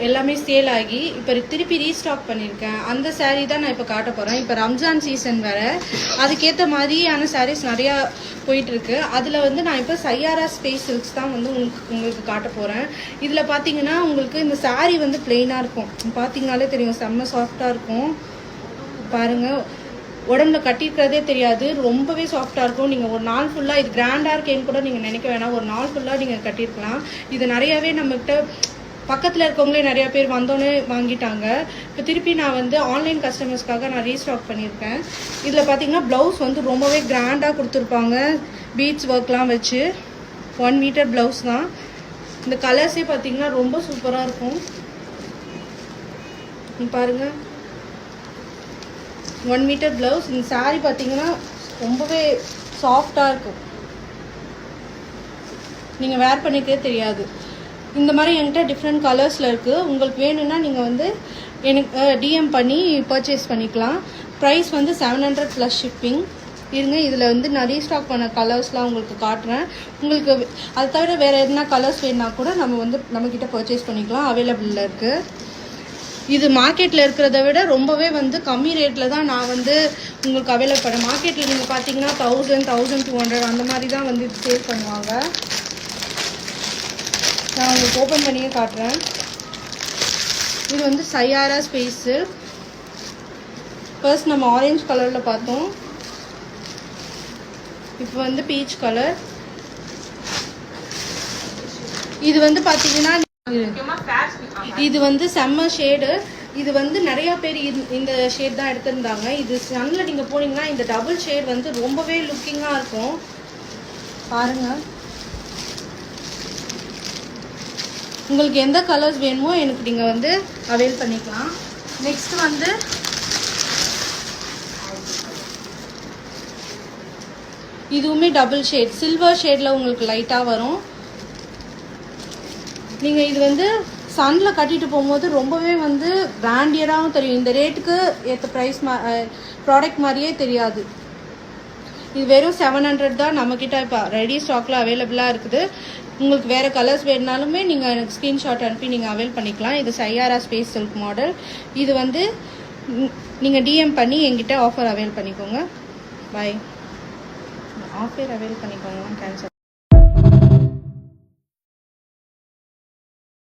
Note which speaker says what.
Speaker 1: எல்லாமே சேல் ஆகி இப்போ திருப்பி ரீஸ்டாக் பண்ணியிருக்கேன். அந்த சாரீ தான் நான் இப்போ காட்ட போகிறேன். இப்போ ரம்ஜான் சீசன் வேறு, அதுக்கேற்ற மாதிரியான சாரீஸ் நிறையா போயிட்டுருக்கு. அதில் வந்து நான் இப்போ சையாரா ஸ்பேஸ் சில்க்ஸ் தான் வந்து உங்களுக்கு காட்ட போகிறேன். இதில் பார்த்தீங்கன்னா உங்களுக்கு இந்த சாரீ வந்து பிளெயினாக இருக்கும். பார்த்தீங்கனாலே தெரியும், செம்ம சாஃப்டாக இருக்கும். பாருங்கள், உடம்புல கட்டிருக்கிறதே தெரியாது, ரொம்பவே சாஃப்டாக இருக்கும். நீங்கள் ஒரு நாள் ஃபுல்லாக, இது கிராண்டாக இருக்கேன்னு கூட நீங்கள் நினைக்க வேணாம், ஒரு நாள் ஃபுல்லாக நீங்கள் கட்டியிருக்கலாம். இது நிறையாவே நம்மகிட்ட பக்கத்தில் இருக்கவங்களே நிறையா பேர் வந்தோன்னே வாங்கிட்டாங்க. இப்போ திருப்பி நான் வந்து ஆன்லைன் கஸ்டமர்ஸ்க்காக நான் ரீஸ்டாக் பண்ணியிருக்கேன். இதில் பார்த்தீங்கன்னா ப்ளவுஸ் வந்து ரொம்பவே கிராண்டாக கொடுத்துருப்பாங்க, பீட்ஸ் ஒர்க்லாம் வச்சு. 1 மீட்டர் ப்ளவுஸ் தான். இந்த கலர்ஸே பார்த்தீங்கன்னா ரொம்ப சூப்பராக இருக்கும். பாருங்கள், 1 மீட்டர் ப்ளவுஸ். இந்த சாரீ பார்த்தீங்கன்னா ரொம்பவே சாஃப்டாக இருக்கும், நீங்கள் வேர் பண்ணிக்கவே தெரியாது. இந்த மாதிரி என்கிட்ட டிஃப்ரெண்ட் கலர்ஸில் இருக்குது. உங்களுக்கு வேணும்னா நீங்கள் வந்து எனக்கு டிஎம் பண்ணி பர்ச்சேஸ் பண்ணிக்கலாம். ப்ரைஸ் வந்து 700 ப்ளஸ் ஷிப்பிங். இருங்க, இதில் வந்து நான் ரீஸ்டாக் பண்ண கலர்ஸ்லாம் உங்களுக்கு காட்டுறேன். உங்களுக்கு அதை தவிர வேறு எதுனா கலர்ஸ் வேணுன்னா கூட நம்மக்கிட்ட பர்ச்சேஸ் பண்ணிக்கலாம், அவைலபிளில் இருக்குது. இது மார்க்கெட்டில் இருக்கிறத விட ரொம்பவே வந்து கம்மி ரேட்டில் தான் நான் வந்து உங்களுக்கு அவைலபிள் பண்ணேன். மார்க்கெட்டில் நீங்கள் பார்த்தீங்கன்னா 1000, 1200 அந்த மாதிரி தான் வந்து இது சேல் பண்ணுவாங்க. நான் உங்களுக்கு ஓப்பன் பண்ணியே காட்டுறேன். இது வந்து சையாரா ஸ்பேஸு. ஃபர்ஸ்ட் நம்ம ஆரஞ்சு கலரில் பார்த்தோம், இப்போ வந்து பீச் கலர். இது வந்து பார்த்தீங்கன்னா இது வந்து செம்ம ஷேடு. இது வந்து நிறைய பேர் இந்த ஷேட் தான் எடுத்திருந்தாங்க. இது சன்ல நீங்க போனீங்கன்னா இந்த டபுள் ஷேட் வந்து ரொம்பவே லுக்கிங்கா இருக்கும். பாருங்க, உங்களுக்கு எந்த கலர்ஸ் வேணுமோ எனக்கு நீங்க வந்து அவைல் பண்ணிக்கலாம். நெக்ஸ்ட் வந்து இதுவுமே டபுள் ஷேட், சில்வர் ஷேட்ல உங்களுக்கு லைட்டா வரும். நீங்க இது வந்து சன்னில் கட்டிட்டு போகும்போது ரொம்பவே வந்து பிராண்டியடாகவும் தெரியும். இந்த ரேட்டுக்கு ஏற்ற ப்ரைஸ் ப்ராடக்ட் மாதிரியே தெரியாது. இது வெறும் 700 தான் நம்மக்கிட்ட இப்போ ரெடி ஸ்டாக்கில் அவைலபிளாக இருக்குது. உங்களுக்கு வேறு கலர்ஸ் வேணுனாலுமே நீங்கள் எனக்கு ஸ்க்ரீன்ஷாட் அனுப்பி நீங்கள் அவைல் பண்ணிக்கலாம். இது சையாரா ஸ்பேஸ் சில்க் மாடல். இது வந்து நீங்கள் டிஎம் பண்ணி எங்கிட்ட ஆஃபர் அவைல் பண்ணிக்கோங்க. பாய். ஆஃபர் அவைல் பண்ணிக்கோங்க, கேன்சல்.